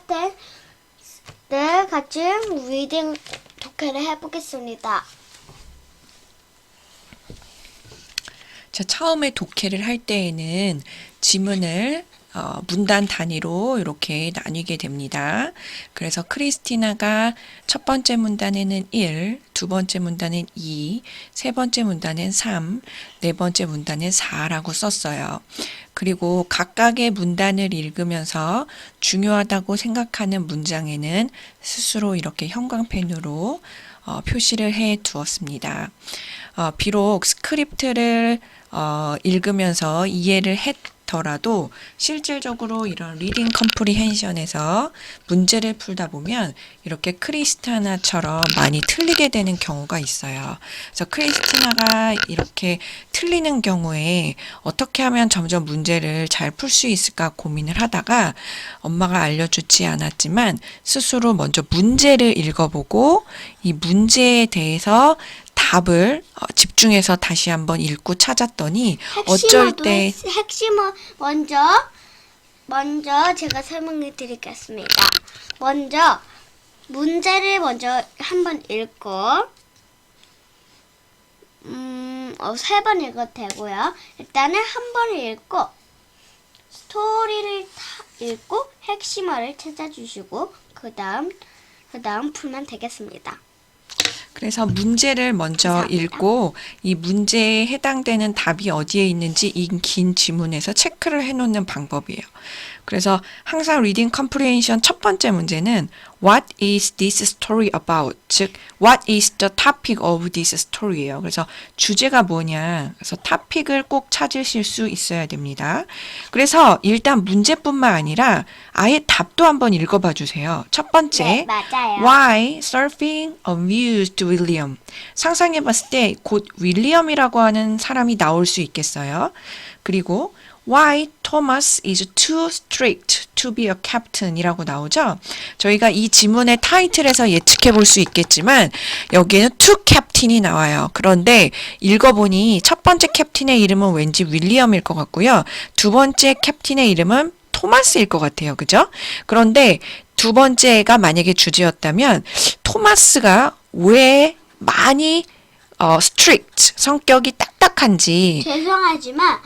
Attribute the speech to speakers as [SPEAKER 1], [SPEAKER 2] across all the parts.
[SPEAKER 1] 캡틴 같이 리딩 독해를 해보겠습니다.
[SPEAKER 2] 자, 처음에 독해를 할 때에는 지문을 문단 단위로 이렇게 나뉘게 됩니다. 그래서 크리스티나가 첫 번째 문단에는 1, 두 번째 문단엔 2, 세 번째 문단엔 3, 네 번째 문단엔 4라고 썼어요. 그리고 각각의 문단을 읽으면서 중요하다고 생각하는 문장에는 스스로 이렇게 형광펜으로 표시를 해 두었습니다. 비록 스크립트를 읽으면서 이해를 했더라도 실질적으로 이런 리딩 컴프리헨션에서 문제를 풀다 보면 이렇게 크리스티나처럼 많이 틀리게 되는 경우가 있어요. 그래서 크리스티나가 이렇게 틀리는 경우에 어떻게 하면 점점 문제를 잘 풀 수 있을까 고민을 하다가 엄마가 알려주지 않았지만 스스로 먼저 문제를 읽어보고 이 문제에 대해서 답을 집중해서 다시 한번 읽고 찾았더니 어쩔 때
[SPEAKER 1] 핵심어 먼저 제가 설명해 드리겠습니다. 먼저 문제를 먼저 한번 읽고 3번 읽어도 되고요. 일단은 한 번을 읽고 스토리를 읽고 핵심어를 찾아주시고 그 다음 풀면 되겠습니다.
[SPEAKER 2] 그래서 문제를 먼저
[SPEAKER 1] 감사합니다.
[SPEAKER 2] 읽고 이 문제에 해당되는 답이 어디에 있는지 이 긴 지문에서 체크를 해놓는 방법이에요. 그래서 항상 리딩 컴프리헨션 첫 번째 문제는 What is this story about? 즉, What is the topic of this story예요. 그래서 주제가 뭐냐. 그래서 to픽을 꼭 찾으실 수 있어야 됩니다. 그래서 일단 문제뿐만 아니라 아예 답도 한번 읽어봐 주세요. 첫 번째,
[SPEAKER 1] 네, 맞아요.
[SPEAKER 2] Why surfing amused William? 상상해봤을 때 곧 윌리엄이라고 하는 사람이 나올 수 있겠어요. 그리고 Why Thomas is too strict to be a captain 이라고 나오죠. 저희가 이 지문의 타이틀에서 예측해 볼 수 있겠지만 여기에는 to captain이 나와요. 그런데 읽어보니 첫 번째 캡틴의 이름은 왠지 윌리엄일 것 같고요. 두 번째 캡틴의 이름은 토마스일 것 같아요. 그죠? 그런데 두 번째가 만약에 주제였다면 토마스가 왜 많이 strict, 성격이 딱딱한지
[SPEAKER 1] 죄송하지만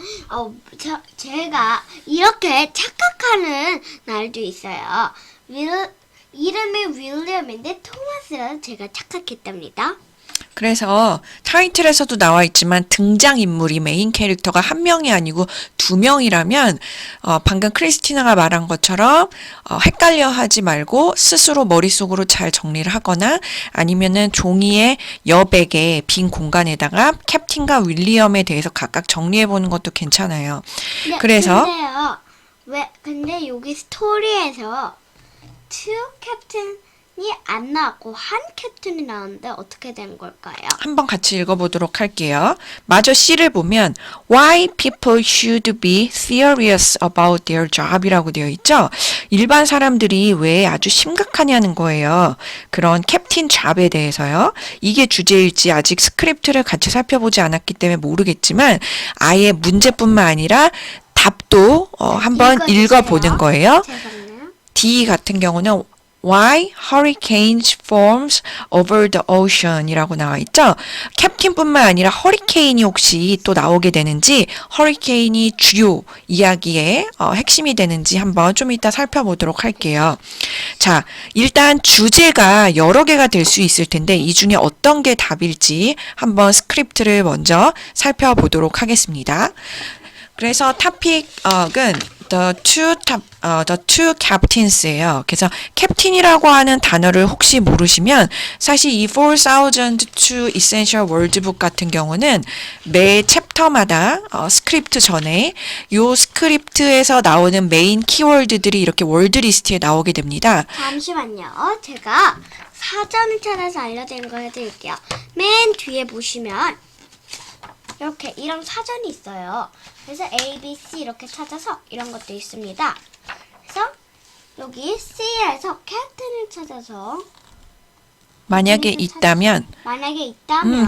[SPEAKER 1] 제가 이렇게 착각하는 날도 있어요. 이름이 윌리엄인데 토마스라서 제가 착각했답니다.
[SPEAKER 2] 그래서 타이틀에서도 나와 있지만 등장인물이 메인 캐릭터가 한 명이 아니고 두 명이라면 방금 크리스티나가 말한 것처럼 헷갈려 하지 말고 스스로 머릿속으로 잘 정리를 하거나 아니면은 종이의 여백에 빈 공간에다가 캡틴과 윌리엄에 대해서 각각 정리해 보는 것도 괜찮아요. 그래서
[SPEAKER 1] 근데 여기 스토리에서 two 캡틴이 안 나왔고 한 캡틴이 나왔는데 어떻게 된 걸까요?
[SPEAKER 2] 한번 같이 읽어보도록 할게요. 마저 C를 보면 Why people should be serious about their job이라고 되어 있죠. 일반 사람들이 왜 아주 심각하냐는 거예요. 그런 캡틴 잡에 대해서요. 이게 주제일지 아직 스크립트를 같이 살펴보지 않았기 때문에 모르겠지만 아예 문제뿐만 아니라 답도 한번 읽어보는 거예요.
[SPEAKER 1] 죄송해요.
[SPEAKER 2] D 같은 경우는 Why hurricanes forms over the ocean 이라고 나와 있죠. 캡틴뿐만 아니라 허리케인이 혹시 또 나오게 되는지 허리케인이 주요 이야기의 핵심이 되는지 한번 좀 이따 살펴보도록 할게요. 자, 일단 주제가 여러 개가 될 수 있을 텐데 이 중에 어떤 게 답일지 한번 스크립트를 먼저 살펴보도록 하겠습니다. 그래서 토픽은 the two captains예요. 그래서 캡틴이라고 하는 단어를 혹시 모르시면 사실 이 4002 Essential Wordbook 같은 경우는 매 챕터마다 스크립트 전에 요 스크립트에서 나오는 메인 키워드들이 이렇게 월드 리스트에 나오게 됩니다.
[SPEAKER 1] 잠시만요. 제가 사전을 찾아서 알려드린 거 해드릴게요. 맨 뒤에 보시면 이렇게 이런 사전이 있어요. 그래서 A, B, C 이렇게 찾아서 이런 것도 있습니다. 그래서 여기 C에서 캡틴을 찾아서
[SPEAKER 2] 만약에 있다면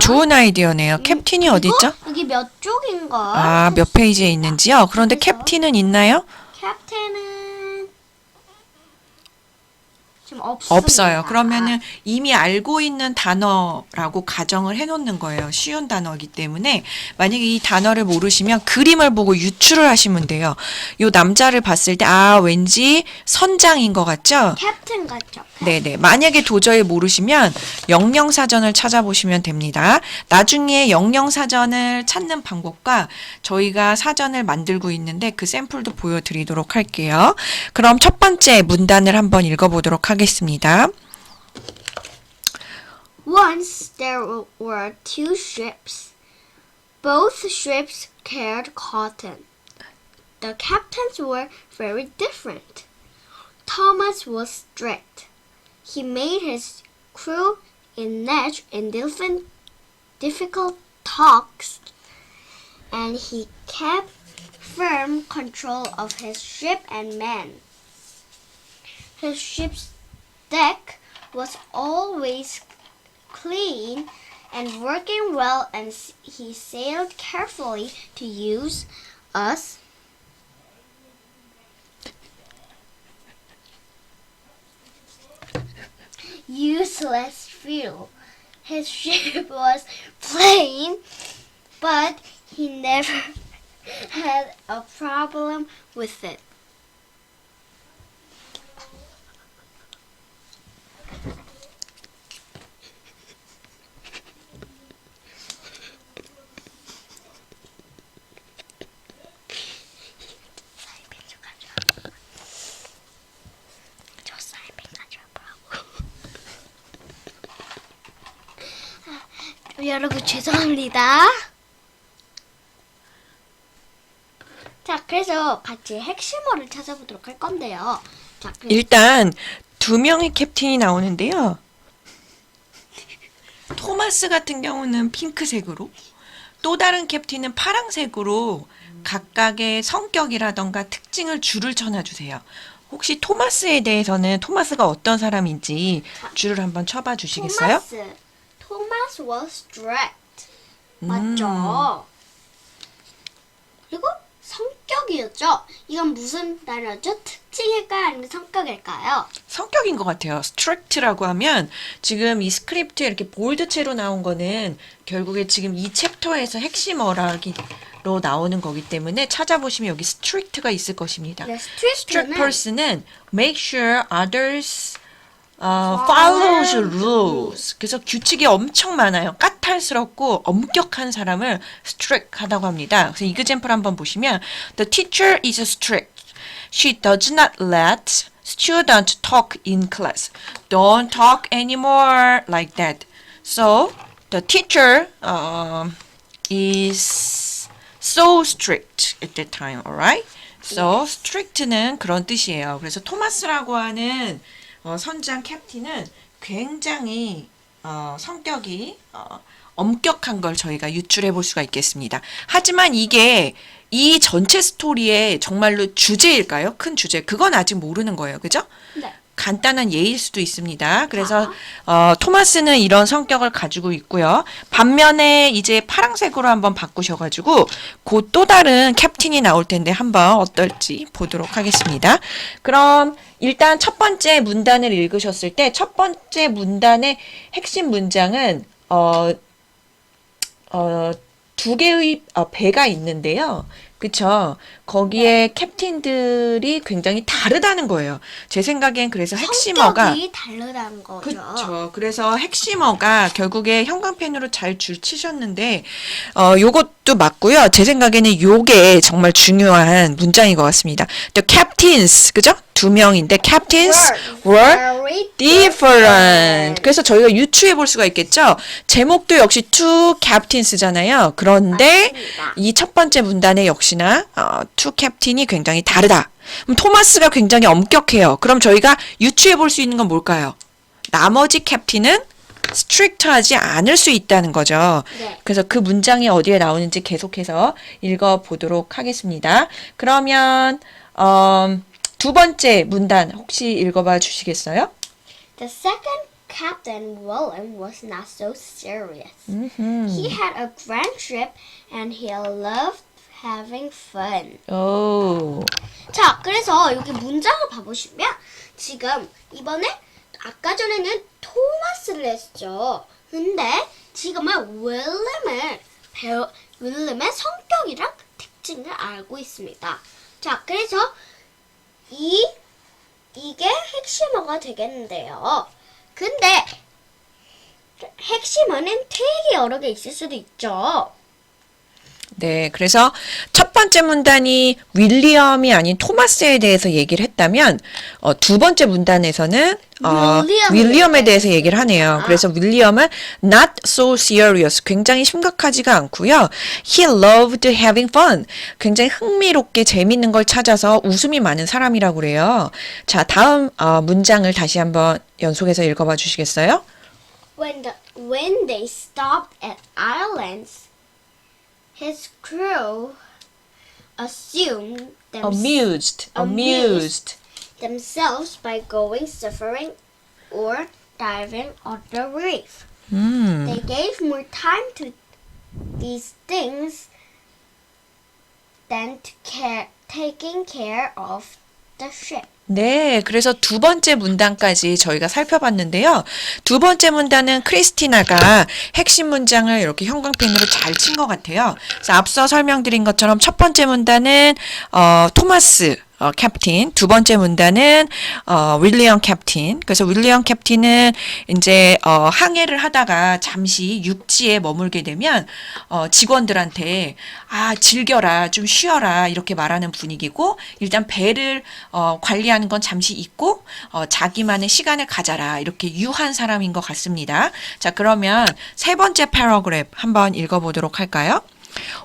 [SPEAKER 2] 좋은 아이디어네요. 캡틴이 어디 있죠?
[SPEAKER 1] 여기 몇 쪽인가?
[SPEAKER 2] 아, 몇 페이지에 있는지요? 그런데
[SPEAKER 1] 그래서
[SPEAKER 2] 캡틴은 있나요?
[SPEAKER 1] 캡틴은 지금 없습니다.
[SPEAKER 2] 없어요. 그러면은 이미 알고 있는 단어라고 가정을 해놓는 거예요. 쉬운 단어이기 때문에 만약에 이 단어를 모르시면 그림을 보고 유추를 하시면 돼요. 요 남자를 봤을 때 왠지 선장인 것 같죠?
[SPEAKER 1] 캡틴 같죠?
[SPEAKER 2] 네네. 만약에 도저히 모르시면 영영사전을 찾아보시면 됩니다. 나중에 영영사전을 찾는 방법과 저희가 사전을 만들고 있는데 그 샘플도 보여드리도록 할게요. 그럼 첫 번째 문단을 한번 읽어보도록 하겠습니다.
[SPEAKER 1] Once there were two ships. Both ships carried cotton. The captains were very different. Thomas was strict. He made his crew engage in difficult talks, and he kept firm control of his ship and men. His ship's deck was always clean and working well, and he sailed carefully to use us useless fuel. His ship was plain, but he never had a problem with it. 여러분 죄송합니다. 자, 그래서 같이 핵심어를 찾아보도록 할 건데요. 자,
[SPEAKER 2] 일단 두 명의 캡틴이 나오는데요. 토마스 같은 경우는 핑크색으로, 또 다른 캡틴은 파랑색으로 각각의 성격이라던가 특징을 줄을 쳐놔주세요. 혹시 토마스에 대해서는 토마스가 어떤 사람인지 줄을 한번 쳐봐 주시겠어요?
[SPEAKER 1] 토마스 was strict. 맞죠? 그리고 성격이었죠. 이건 무슨 단어죠? 특징일까요? 아니면 성격일까요?
[SPEAKER 2] 성격인 것 같아요. strict라고 하면 지금 이 스크립트에 이렇게 볼드체로 나온 거는 결국에 지금 이 챕터에서 핵심어라기로 나오는 거기 때문에 찾아보시면 여기 strict가 있을 것입니다.
[SPEAKER 1] 네,
[SPEAKER 2] strict person은 make sure others follows rules. 그래서 규칙이 엄청 많아요. 까탈스럽고 엄격한 사람을 strict하다고 합니다. 그래서 이그젬플 한번 보시면 The teacher is strict. She does not let students talk in class. Don't talk anymore like that. So the teacher is so strict at that time, alright? So strict는 그런 뜻이에요. 그래서 토마스라고 하는 선장 캡틴은 굉장히 성격이 엄격한 걸 저희가 유출해 볼 수가 있겠습니다. 하지만 이게 이 전체 스토리의 정말로 주제일까요? 큰 주제. 그건 아직 모르는 거예요. 그죠?
[SPEAKER 1] 네.
[SPEAKER 2] 간단한 예일 수도 있습니다. 그래서 토마스는 이런 성격을 가지고 있고요. 반면에 이제 파란색으로 한번 바꾸셔가지고 곧 또 다른 캡틴이 나올 텐데 한번 어떨지 보도록 하겠습니다. 그럼 일단 첫 번째 문단을 읽으셨을 때 첫 번째 문단의 핵심 문장은 두 개의 배가 있는데요. 그쵸? 거기에 캡틴들이 굉장히 다르다는 거예요. 제 생각엔 그래서 핵심어가
[SPEAKER 1] 성격이 다르다는 거죠.
[SPEAKER 2] 그렇죠. 그래서 핵심어가 결국에 형광펜으로 잘 줄치셨는데 요것도 맞고요. 제 생각에는 요게 정말 중요한 문장인 것 같습니다. The captains, 그죠? 두 명인데 captains were different. 그래서 저희가 유추해 볼 수가 있겠죠. 제목도 역시 two captains잖아요. 그런데
[SPEAKER 1] 맞습니다.
[SPEAKER 2] 이 첫 번째 문단에 역시나 two captain이 굉장히 다르다. 그럼 토마스가 굉장히 엄격해요. 그럼 저희가 유추해 볼 수 있는 건 뭘까요? 나머지 캡틴은 스트릭트하지 않을 수 있다는 거죠.
[SPEAKER 1] 네.
[SPEAKER 2] 그래서 그 문장이 어디에 나오는지 계속해서 읽어보도록 하겠습니다. 그러면 두 번째 문단 혹시 읽어봐 주시겠어요?
[SPEAKER 1] The second captain, William, was not so serious. He had a grand ship and he loved having fun.
[SPEAKER 2] 오,
[SPEAKER 1] 자, 그래서 여기 문장을 봐보시면 지금 이번에 아까 전에는 토마스를 했죠. 근데 지금은 윌름의 성격이랑 특징을 알고 있습니다. 자, 그래서 이게 핵심어가 되겠는데요. 근데 핵심어는 되게 여러 개 있을 수도 있죠.
[SPEAKER 2] 네, 그래서 첫 번째 문단이 윌리엄이 아닌 토마스에 대해서 얘기를 했다면 두 번째 문단에서는 윌리엄에 대해서 얘기를 하네요. 그래서 윌리엄은 not so serious, 굉장히 심각하지가 않고요. He loved having fun, 굉장히 흥미롭게 재밌는 걸 찾아서 웃음이 많은 사람이라고 그래요. 자, 다음 문장을 다시 한번 연속해서 읽어봐 주시겠어요?
[SPEAKER 1] When they stopped at islands, his crew
[SPEAKER 2] Amused
[SPEAKER 1] themselves by going surfing or diving on the reef. They gave more time to these things than to taking care of the ship.
[SPEAKER 2] 네, 그래서 두 번째 문단까지 저희가 살펴봤는데요. 두 번째 문단은 크리스티나가 핵심 문장을 이렇게 형광펜으로 잘 친 것 같아요. 그래서 앞서 설명드린 것처럼 첫 번째 문단은 토마스 캡틴, 두 번째 문단은 윌리엄 캡틴. 그래서 윌리엄 캡틴은 이제 항해를 하다가 잠시 육지에 머물게 되면 직원들한테 즐겨라, 좀 쉬어라 이렇게 말하는 분위기고, 일단 배를 관리하는 건 잠시 잊고 자기만의 시간을 가져라, 이렇게 유한 사람인 것 같습니다. 자, 그러면 세 번째 패러그래프 한번 읽어보도록 할까요?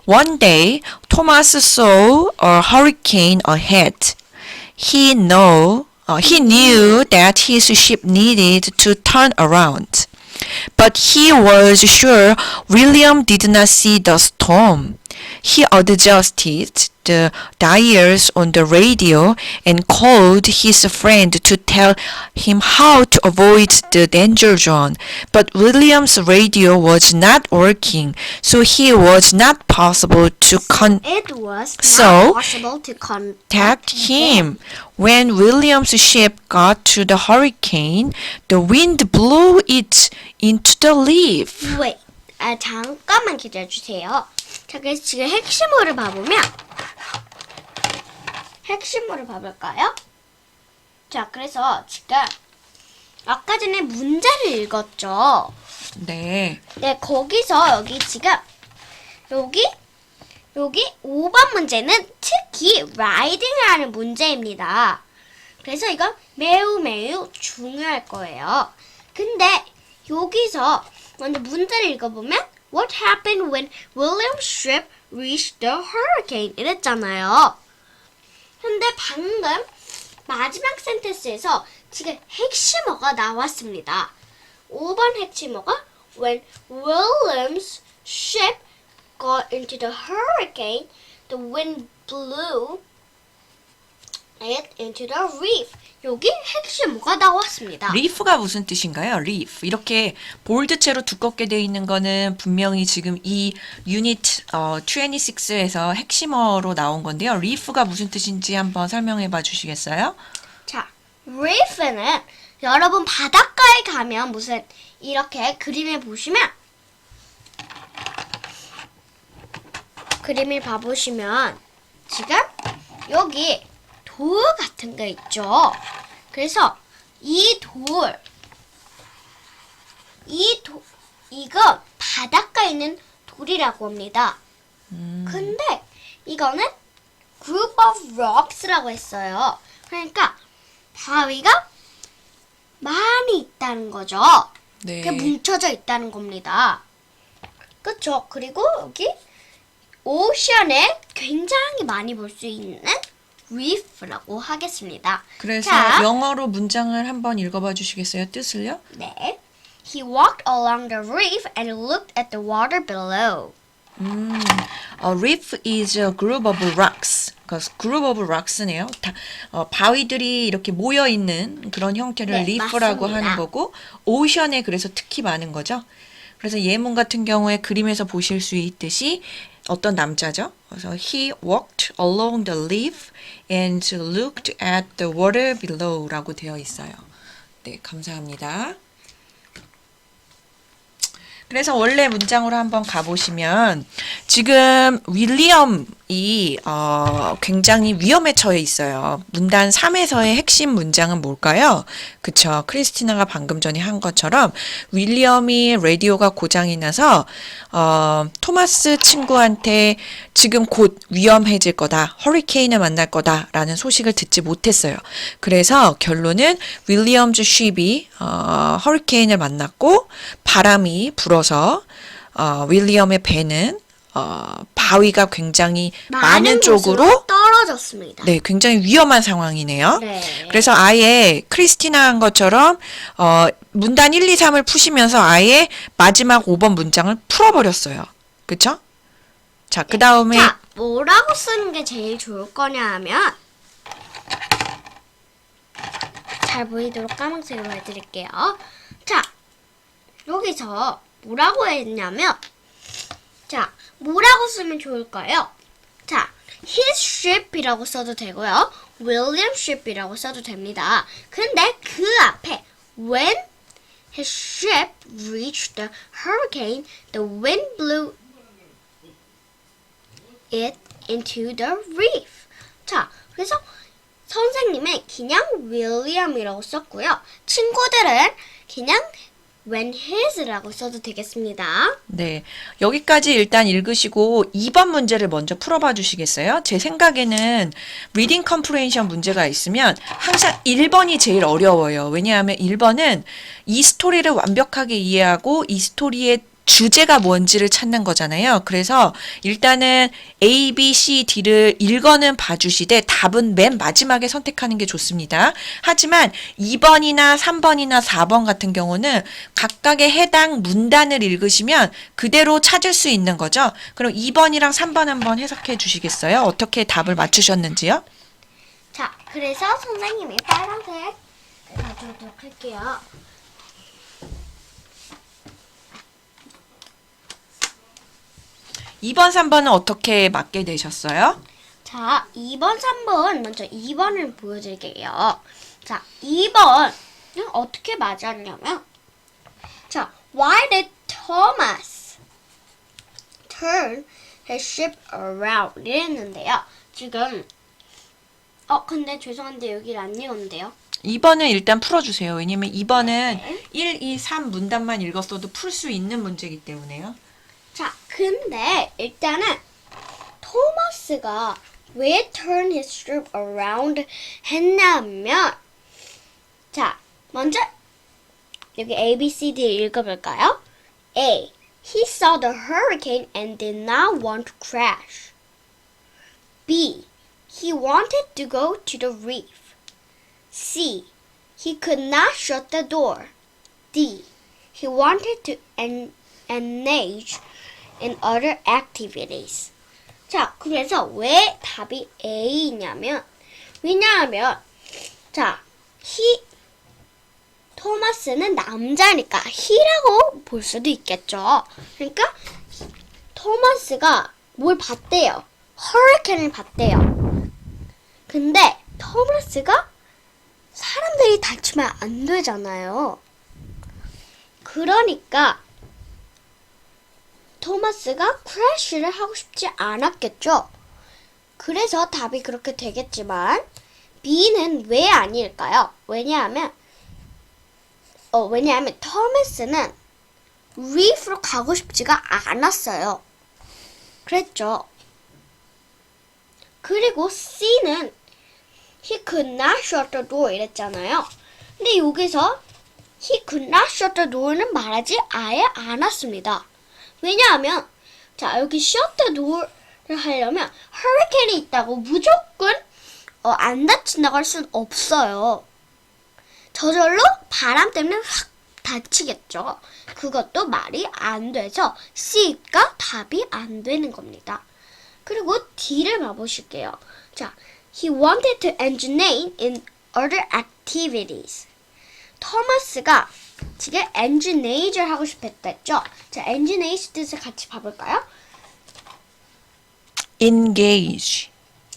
[SPEAKER 2] One day, Thomas saw a hurricane ahead. He knew that his ship needed to turn around, but he was sure William did not see the storm. He adjusted the dials on the radio and called his friend to tell him how to avoid the danger zone. But William's radio was not working, so it was not possible to contact him. When William's ship got to the hurricane, the wind blew it into the reef.
[SPEAKER 1] Wait, 잠깐만 기다려주세요. 자, 그래서 지금 핵심어를 봐볼까요? 자, 그래서 지금 아까 전에 문자를 읽었죠.
[SPEAKER 2] 네.
[SPEAKER 1] 네, 거기서 여기 5번 문제는 특히 라이딩이라는 문제입니다. 그래서 이건 매우 중요할 거예요. 근데 여기서 먼저 문제를 읽어보면 What happened when William's ship reached the hurricane? 이랬잖아요. 근데 방금 마지막 센텐스에서 지금 핵심어가 나왔습니다. 5번 핵심어가 When William's ship got into the hurricane, the wind blew it into the reef. 여기 핵심어가 나왔습니다.
[SPEAKER 2] 리프가 무슨 뜻인가요? 리프. 이렇게 볼드체로 두껍게 되어 있는 거는 분명히 지금 이 유닛 26에서 핵심어로 나온 건데요. 리프가 무슨 뜻인지 한번 설명해 봐 주시겠어요?
[SPEAKER 1] 자, reef는 여러분 바닷가에 가면 무슨 이렇게 그림을 봐보시면 지금 여기 돌 같은 게 있죠. 그래서 이건 바닷가에 있는 돌이라고 합니다. 근데 이거는 group of rocks라고 했어요. 그러니까 바위가 많이 있다는 거죠.
[SPEAKER 2] 네.
[SPEAKER 1] 그게 뭉쳐져 있다는 겁니다. 그렇죠? 그리고 여기 오션에 굉장히 많이 볼 수 있는 reef라고 하겠습니다.
[SPEAKER 2] 그래서
[SPEAKER 1] 자,
[SPEAKER 2] 영어로 문장을 한번 읽어봐 주시겠어요? 뜻을요?
[SPEAKER 1] 네. He walked along the reef and looked at the water below.
[SPEAKER 2] A reef is a group of rocks. group of rocks네요. 바위들이 이렇게 모여 있는 그런 형태를
[SPEAKER 1] 네,
[SPEAKER 2] 리프라고
[SPEAKER 1] 맞습니다.
[SPEAKER 2] 하는 거고, 오션에 그래서 특히 많은 거죠. 그래서 예문 같은 경우에 그림에서 보실 수 있듯이 어떤 남자죠. 그래서 he walked along the reef and looked at the water below라고 되어 있어요. 네, 감사합니다. 그래서 원래 문장으로 한번 가보시면 지금 윌리엄이 굉장히 위험에 처해 있어요. 문단 3에서의 핵심 문장은 뭘까요? 그쵸. 크리스티나가 방금 전에 한 것처럼 윌리엄이 라디오가 고장이 나서 토마스 친구한테 지금 곧 위험해질 거다. 허리케인을 만날 거다라는 소식을 듣지 못했어요. 그래서 결론은 윌리엄즈 쉽이 허리케인을 만났고 바람이 불어서 윌리엄의 배는 바위가 굉장히 많은 쪽으로
[SPEAKER 1] 곳으로 떨어졌습니다.
[SPEAKER 2] 네, 굉장히 위험한 상황이네요.
[SPEAKER 1] 네.
[SPEAKER 2] 그래서 아예 크리스티나 한 것처럼 문단 1, 2, 3을 푸시면서 아예 마지막 5번 문장을 풀어버렸어요. 그쵸? 자, 그 다음에
[SPEAKER 1] 자, 뭐라고 쓰는 게 제일 좋을 거냐 하면 잘 보이도록 까만색으로 해드릴게요. 자, 여기서 뭐라고 했냐면 자, 뭐라고 쓰면 좋을까요? 자, his ship이라고 써도 되고요. William ship이라고 써도 됩니다. 근데 그 앞에 when his ship reached the hurricane, the wind blew it into the reef. 자, 그래서 선생님은 그냥 윌리엄이라고 썼고요. 친구들은 그냥 when his라고 써도 되겠습니다.
[SPEAKER 2] 네, 여기까지 일단 읽으시고 2번 문제를 먼저 풀어봐 주시겠어요? 제 생각에는 리딩 컴프레hen션 문제가 있으면 항상 1번이 제일 어려워요. 왜냐하면 1번은 이 스토리를 완벽하게 이해하고 이 스토리의 주제가 뭔지를 찾는 거잖아요. 그래서 일단은 A, B, C, D를 읽어는 봐주시되 답은 맨 마지막에 선택하는 게 좋습니다. 하지만 2번이나 3번이나 4번 같은 경우는 각각의 해당 문단을 읽으시면 그대로 찾을 수 있는 거죠. 그럼 2번이랑 3번 한번 해석해 주시겠어요? 어떻게 답을 맞추셨는지요?
[SPEAKER 1] 자, 그래서 선생님이 빨간색 가져오도록 할게요.
[SPEAKER 2] 2번, 3번은 어떻게 맞게 되셨어요?
[SPEAKER 1] 자, 2번, 3번 먼저 2번을 보여드릴게요. 자, 2번은 어떻게 맞았냐면 자, why did Thomas turn his ship around? 이랬는데요. 지금 근데 죄송한데 여기를 안 읽었는데요.
[SPEAKER 2] 2번은 일단 풀어주세요. 왜냐면 2번은
[SPEAKER 1] 네.
[SPEAKER 2] 1, 2, 3 문단만 읽었어도 풀 수 있는 문제이기 때문에요.
[SPEAKER 1] 자, 근데 일단은 토마스가 왜 turn his ship around 했냐면 자, 먼저 여기 A, B, C, D 읽어볼까요? A. He saw the hurricane and did not want to crash. B. He wanted to go to the reef. C. He could not shut the door. D. He wanted to engage in other activities. 자, 그래서 왜 답이 A냐면 왜냐하면 자, 토마스는 남자니까 he라고 볼 수도 있겠죠. 그러니까 토마스가 뭘 봤대요. 허리케인을 봤대요. 근데 토마스가 사람들이 다치면 안 되잖아요. 그러니까 토마스가 크래쉬를 하고 싶지 않았겠죠. 그래서 답이 그렇게 되겠지만 B는 왜 아닐까요? 왜냐하면 토마스는 reef로 가고 싶지가 않았어요. 그랬죠. 그리고 C는 he could not shut the door 이랬잖아요. 근데 여기서 he could not shut the door는 말하지 아예 않았습니다. 왜냐하면 자, 여기 shut the door를 하려면 허리케인이 있다고 무조건 안 다친다고 할 수는 없어요. 저절로 바람 때문에 확 다치겠죠. 그것도 말이 안 돼서 C가 답이 안 되는 겁니다. 그리고 D를 봐보실게요. 자, he wanted to engage in other activities. 토마스가 지금 engage를 하고 싶었다 했죠. 자, engage 뜻을 같이 봐볼까요?
[SPEAKER 2] engage,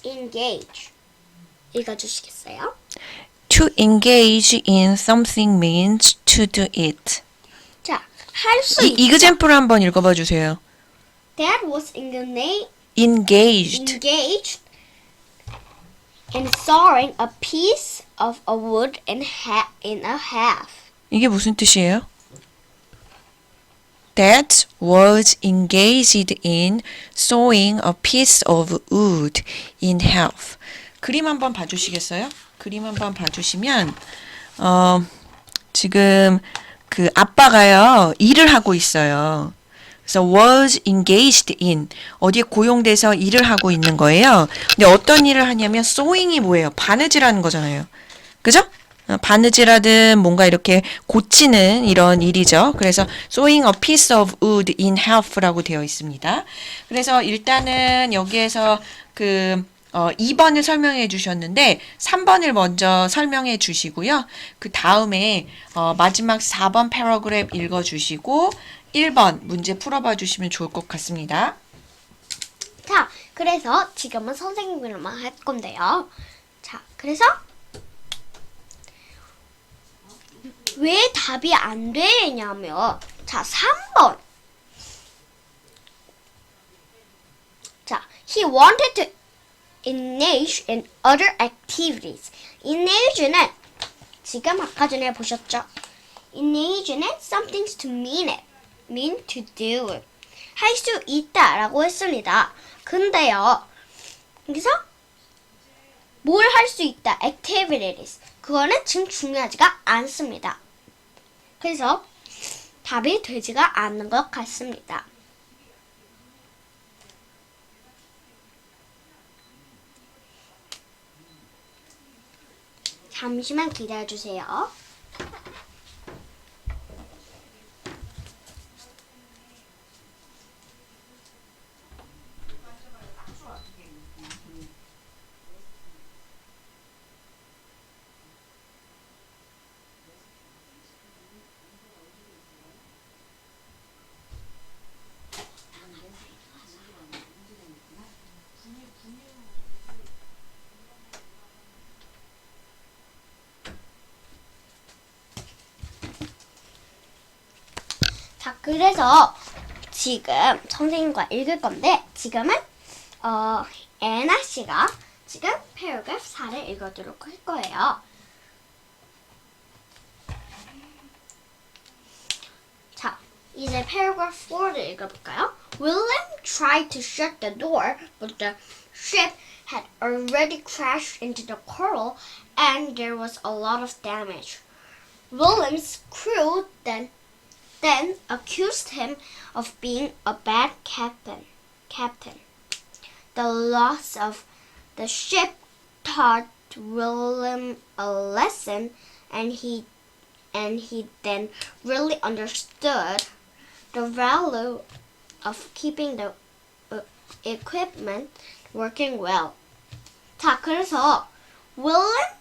[SPEAKER 1] engage. 읽어주시겠어요?
[SPEAKER 2] To engage in something means to do it.
[SPEAKER 1] 자, 할 수
[SPEAKER 2] 이
[SPEAKER 1] 있다.
[SPEAKER 2] example 한번 읽어봐 주세요.
[SPEAKER 1] Dad was
[SPEAKER 2] Engaged.
[SPEAKER 1] in sawing a piece of a wood in a half.
[SPEAKER 2] 이게 무슨 뜻이에요? Dad was engaged in sawing a piece of wood in half. 그림 한번 봐주시겠어요? 그림 한번 봐주시면 지금 그 아빠가요 일을 하고 있어요. 그래서 was engaged in 어디에 고용돼서 일을 하고 있는 거예요. 근데 어떤 일을 하냐면 sewing이 뭐예요? 바느질하는 거잖아요. 그죠? 바느질하든 뭔가 이렇게 고치는 이런 일이죠. 그래서 sewing a piece of wood in half라고 되어 있습니다. 그래서 일단은 여기에서 그 2번을 설명해 주셨는데 3번을 먼저 설명해 주시고요. 그 다음에 마지막 4번 패러그랩 읽어 주시고 1번 문제 풀어봐 주시면 좋을 것 같습니다.
[SPEAKER 1] 자, 그래서 지금은 선생님들만 할 건데요. 자, 그래서 왜 답이 안 되냐면 자, 3번. 자, he wanted to engage in other activities. engage는 지금 아까 전에 보셨죠? engage는 something to mean to do it. 할 수 있다라고 했습니다. 근데요, 여기서 뭘 할 수 있다? activities. 그거는 지금 중요하지가 않습니다. 그래서 답이 되지가 않는 것 같습니다. 잠시만 기다려주세요. 자, 그래서 지금 선생님과 읽을 건데 지금은 애나 씨가 지금 패러그래프 4를 읽어도록 할 거예요. 자, 이제 패러그래프 4를 읽어볼까요? William tried to shut the door, but the ship had already crashed into the coral and there was a lot of damage. William's crew then accused him of being a bad captain. The loss of the ship taught William a lesson, and he then really understood the value of keeping the equipment working well. 자, 그래서 William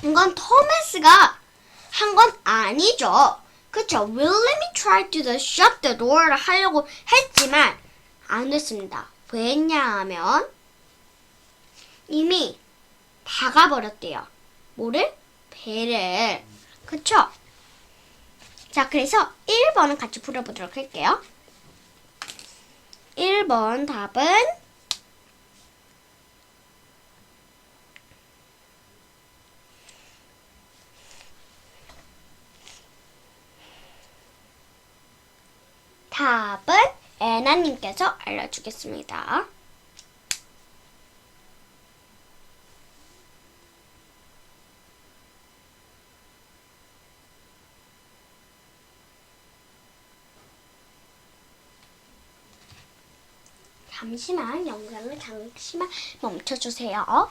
[SPEAKER 1] 이건 토마스가 한 건 아니죠. 그쵸? William이 tried to shut the door를 하려고 했지만 안 됐습니다. 왜냐하면 이미 박아버렸대요. 뭐를? 배를. 그쵸? 자, 그래서 1번은 같이 풀어보도록 할게요. 1번 답은 애나님께서 알려주겠습니다. 잠시만 영상을 잠시만 멈춰주세요.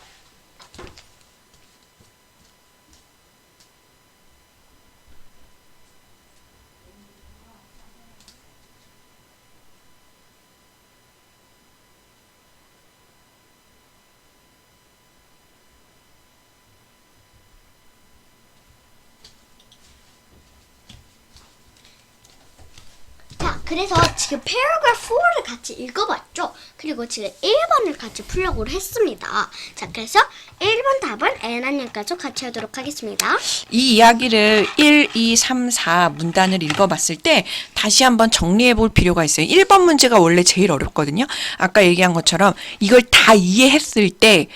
[SPEAKER 1] 자, 그래서 지금 paragraph 4를 같이 읽어봤죠. 그리고 지금 1번을 같이 풀려고 했습니다. 자, 그래서 1번 답은 애나님까지 같이 하도록 하겠습니다.
[SPEAKER 2] 이 이야기를 1, 2, 3, 4 문단을 읽어봤을 때 다시 한번 정리해 볼 필요가 있어요. 1번 문제가 원래 제일 어렵거든요. 아까 얘기한 것처럼 이걸 다 이해했을 때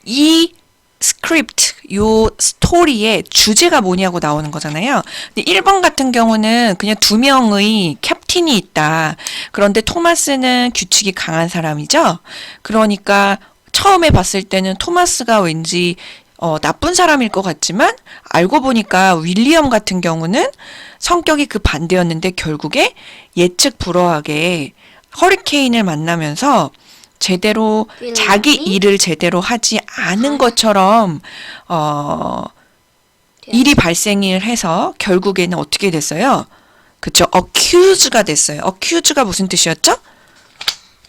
[SPEAKER 2] 이 스크립트, 요 스토리의 주제가 뭐냐고 나오는 거잖아요. 근데 1번 같은 경우는 그냥 두 명의 캡틴이 있다. 그런데 토마스는 규칙이 강한 사람이죠. 그러니까 처음에 봤을 때는 토마스가 왠지 나쁜 사람일 것 같지만 알고 보니까 윌리엄 같은 경우는 성격이 그 반대였는데 결국에 예측 불허하게 허리케인을 만나면서 제대로 자기 일을 제대로 하지 않은 것처럼 일이 발생을 해서 결국에는 어떻게 됐어요? 그쵸? accuse가 됐어요. accuse가 무슨 뜻이었죠?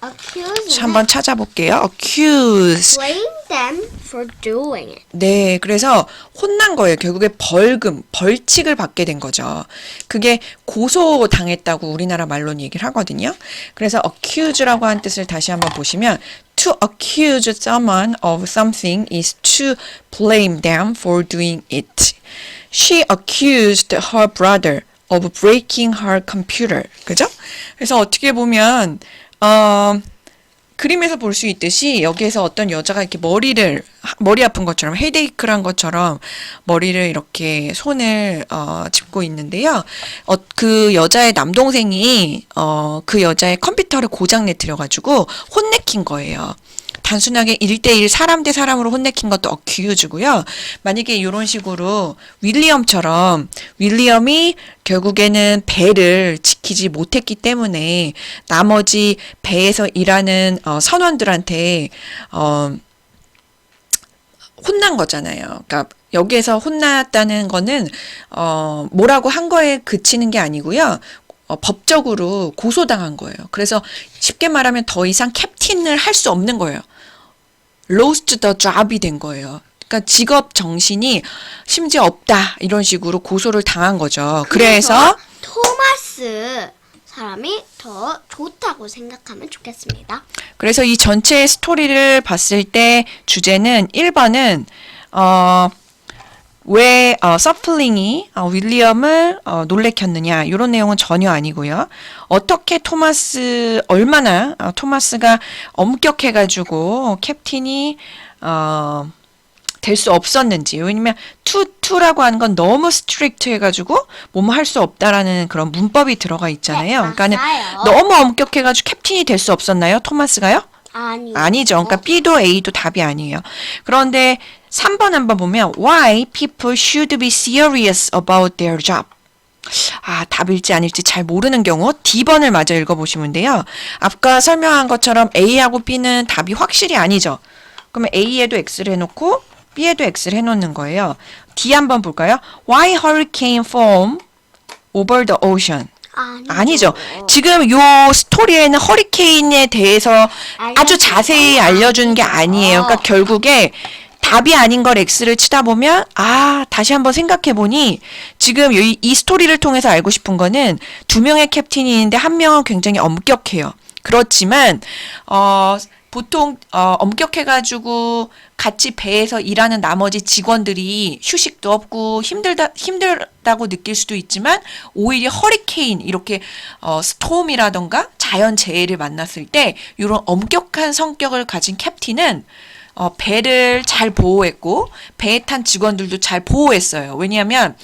[SPEAKER 1] accuse
[SPEAKER 2] 한번 찾아볼게요. accuse.
[SPEAKER 1] blame them for doing it.
[SPEAKER 2] 네, 그래서 혼난 거예요. 결국에 벌칙을 받게 된 거죠. 그게 고소당했다고 우리나라 말로는 얘기를 하거든요. 그래서 accuse라고 한 뜻을 다시 한번 보시면 to accuse someone of something is to blame them for doing it. She accused her brother of breaking her computer. 그죠? 그래서 어떻게 보면 그림에서 볼 수 있듯이 여기에서 어떤 여자가 이렇게 머리 아픈 것처럼 헤데이크를 한 것처럼 머리를 이렇게 손을 짚고 있는데요. 그 여자의 남동생이 그 여자의 컴퓨터를 고장 내뜨려가지고 혼내킨 거예요. 단순하게 1대1 사람 대 사람으로 혼내킨 것도 accuse고요. 만약에 이런 식으로 윌리엄이 결국에는 배를 지키지 못했기 때문에 나머지 배에서 일하는 선원들한테 혼난 거잖아요. 그러니까 여기에서 혼났다는 거는 뭐라고 한 거에 그치는 게 아니고요. 법적으로 고소당한 거예요. 그래서 쉽게 말하면 더 이상 캡틴을 할 수 없는 거예요. lost the job이 된 거예요. 그러니까 직업 정신이 심지어 없다 이런 식으로 고소를 당한 거죠. 그래서
[SPEAKER 1] 토마스 사람이 더 좋다고 생각하면 좋겠습니다.
[SPEAKER 2] 그래서 이 전체 스토리를 봤을 때 주제는 1번은 왜 서플링이 윌리엄을 놀래켰느냐 이런 내용은 전혀 아니고요. 어떻게 얼마나 토마스가 엄격해가지고 캡틴이 될 수 없었는지. 왜냐면 투라고 하는 건 너무 스트릭트 해가지고 뭐뭐 할 수 없다라는 그런 문법이 들어가 있잖아요.
[SPEAKER 1] 네,
[SPEAKER 2] 그러니까는
[SPEAKER 1] 맞아요.
[SPEAKER 2] 너무 엄격해가지고 캡틴이 될 수 없었나요? 토마스가요? 아니죠. 그러니까 B도 A도 답이 아니에요. 그런데 3번 한번 보면 Why people should be serious about their job. 답일지 아닐지 잘 모르는 경우 D번을 마저 읽어보시면 돼요. 아까 설명한 것처럼 A하고 B는 답이 확실히 아니죠. 그러면 A에도 X를 해놓고 B에도 X를 해놓는 거예요. D 한번 볼까요? Why hurricane form over the ocean. 아니죠. 지금 요 스토리에는 허리케인에 대해서 아주 자세히 알려주는 게 아니에요. 그러니까 결국에 답이 아닌 걸 X를 치다 보면 다시 한번 생각해 보니 지금 이 스토리를 통해서 알고 싶은 거는 두 명의 캡틴이 있는데 한 명은 굉장히 엄격해요. 그렇지만 보통 엄격해가지고 같이 배에서 일하는 나머지 직원들이 휴식도 없고 힘들다고 느낄 수도 있지만 오히려 허리케인 이렇게 스톰이라던가 자연재해를 만났을 때 이런 엄격한 성격을 가진 캡틴은 배를 잘 보호했고 배에 탄 직원들도 잘 보호했어요. 왜냐하면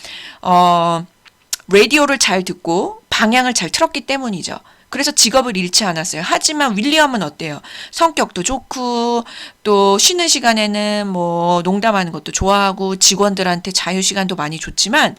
[SPEAKER 2] 라디오를 잘 듣고 방향을 잘 틀었기 때문이죠. 그래서 직업을 잃지 않았어요. 하지만 윌리엄은 어때요? 성격도 좋고 또 쉬는 시간에는 뭐 농담하는 것도 좋아하고 직원들한테 자유시간도 많이 줬지만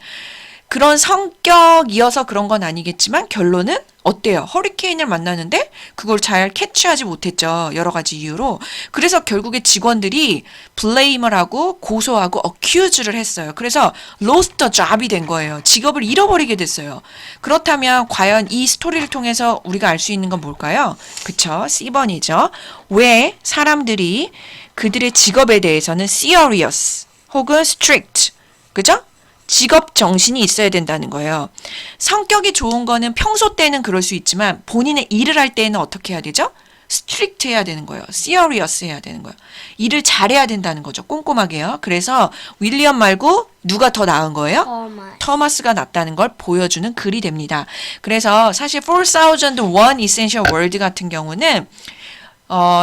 [SPEAKER 2] 그런 성격이어서 그런 건 아니겠지만 결론은 어때요? 허리케인을 만나는데 그걸 잘 캐치하지 못했죠. 여러 가지 이유로. 그래서 결국에 직원들이 블레임을 하고 고소하고 accuse를 했어요. 그래서 lost the job이 된 거예요. 직업을 잃어버리게 됐어요. 그렇다면 과연 이 스토리를 통해서 우리가 알 수 있는 건 뭘까요? 그쵸? C번이죠. 왜 사람들이 그들의 직업에 대해서는 serious 혹은 strict, 그죠? 직업 정신이 있어야 된다는 거예요. 성격이 좋은 거는 평소 때는 그럴 수 있지만 본인의 일을 할 때는 어떻게 해야 되죠? 스트릭트 해야 되는 거예요. serious 해야 되는 거예요. 일을 잘해야 된다는 거죠. 꼼꼼하게요. 그래서 윌리엄 말고 누가 더 나은 거예요? 토마스가 낫다는 걸 보여주는 글이 됩니다. 그래서 사실 4001 Essential Word 같은 경우는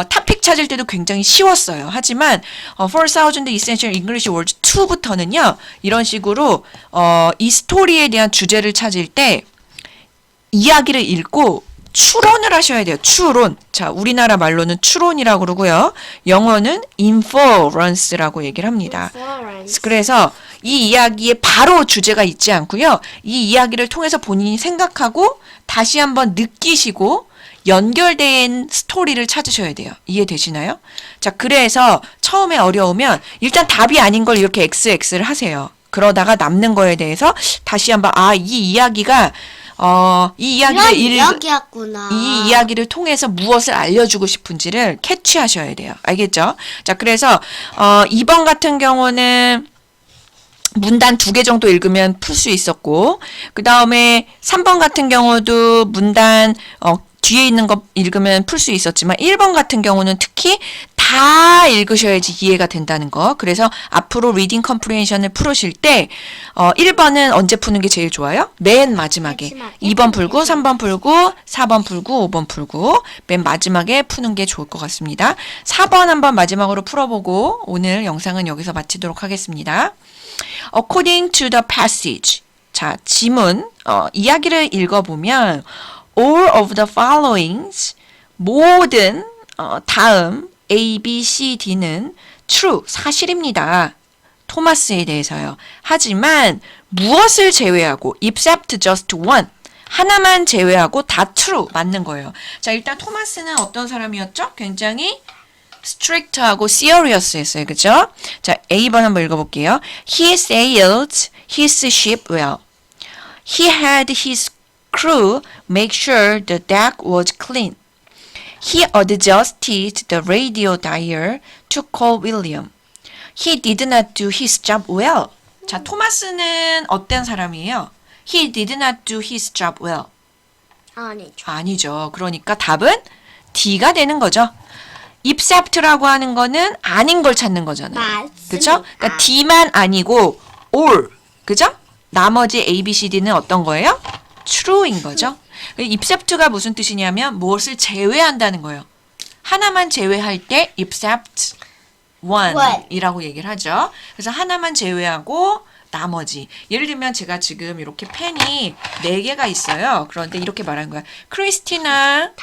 [SPEAKER 2] 타픽 찾을 때도 굉장히 쉬웠어요. 하지만 4000 Essential English Words 2부터는요. 이런 식으로 이 스토리에 대한 주제를 찾을 때 이야기를 읽고 추론을 하셔야 돼요. 추론. 자, 우리나라 말로는 추론이라고 그러고요. 영어는 inference라고 얘기를 합니다. 그래서 이 이야기에 바로 주제가 있지 않고요. 이 이야기를 통해서 본인이 생각하고 다시 한번 느끼시고 연결된 스토리를 찾으셔야 돼요. 이해되시나요? 자, 그래서 처음에 어려우면 일단 답이 아닌 걸 이렇게 XX를 하세요. 그러다가 남는 거에 대해서 다시 한번 이 이야기가 이
[SPEAKER 1] 이야기였구나.
[SPEAKER 2] 이 이야기를 통해서 무엇을 알려주고 싶은지를 캐치하셔야 돼요. 알겠죠? 자, 그래서 2번 같은 경우는 문단 2개 정도 읽으면 풀 수 있었고, 그 다음에 3번 같은 경우도 문단 뒤에 있는 거 읽으면 풀 수 있었지만 1번 같은 경우는 특히 다 읽으셔야지 이해가 된다는 거. 그래서 앞으로 리딩 컴프리hension을 풀으실 때 1번은 언제 푸는 게 제일 좋아요? 맨 마지막에. 2번 풀고 3번 풀고 4번 풀고 5번 풀고 맨 마지막에 푸는 게 좋을 것 같습니다. 4번 한번 마지막으로 풀어보고 오늘 영상은 여기서 마치도록 하겠습니다. According to the passage. 자, 지문 이야기를 읽어보면 all of the followings 모든 다음 A, B, C, D는 true, 사실입니다. 토마스에 대해서요. 하지만 무엇을 제외하고 except just one, 하나만 제외하고 다 true, 맞는 거예요. 자, 일단 토마스는 어떤 사람이었죠? 굉장히 strict하고 serious 했어요. 그죠? 자, A번 한번 읽어볼게요. He sailed his ship well. He had his crew make sure the deck was clean. He adjusted the radio dial to call William. He did not do his job well. 자, 토마스는 어떤 사람이에요? He did not do his job well.
[SPEAKER 1] 아니죠.
[SPEAKER 2] 아니죠. 그러니까 답은 D가 되는 거죠. except라고 하는 거는 아닌 걸 찾는 거잖아요. 그죠? 그러니까 D만 아니고 all. 그죠? 나머지 A, B, C, D는 어떤 거예요? true인 거죠. except가 무슨 뜻이냐면 무엇을 제외한다는 거예요. 하나만 제외할 때 except one이라고 얘기를 하죠. 그래서 하나만 제외하고 나머지. 예를 들면 제가 지금 이렇게 펜이 4개가 있어요. 그런데 이렇게 말하는 거야. 크리스티나,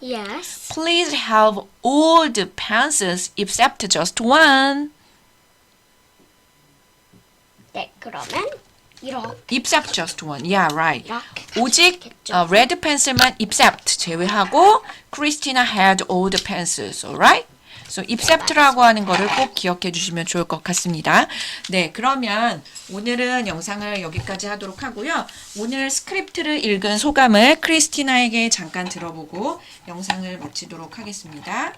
[SPEAKER 1] Yes.
[SPEAKER 2] please have all the pencils except just one.
[SPEAKER 1] 네, 그러면 이렇게.
[SPEAKER 2] except just one. Yeah, right.
[SPEAKER 1] 이렇게
[SPEAKER 2] 오직 red pencil만 except 제외하고 크리스티나 had all the pencils. Alright? So except라고 하는 거를 꼭 기억해 주시면 좋을 것 같습니다. 네, 그러면 오늘은 영상을 여기까지 하도록 하고요. 오늘 스크립트를 읽은 소감을 크리스티나에게 잠깐 들어보고 영상을 마치도록 하겠습니다.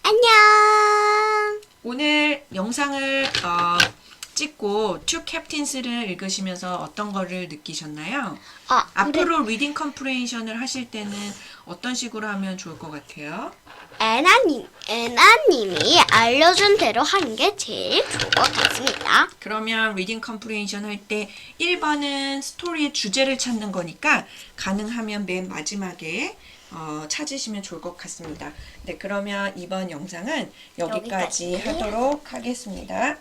[SPEAKER 1] 안녕.
[SPEAKER 2] 오늘 영상을 찍고 Two Captains를 읽으시면서 어떤 거를 느끼셨나요? 앞으로 리딩 컴프레hension을 하실 때는 어떤 식으로 하면 좋을 것 같아요?
[SPEAKER 1] 애나님이 알려준 대로 하는 게 제일 좋을 것 같습니다.
[SPEAKER 2] 그러면 리딩 컴프레hension 할 때 1번은 스토리의 주제를 찾는 거니까 가능하면 맨 마지막에 찾으시면 좋을 것 같습니다. 네, 그러면 이번 영상은 여기까지 하도록 하겠습니다.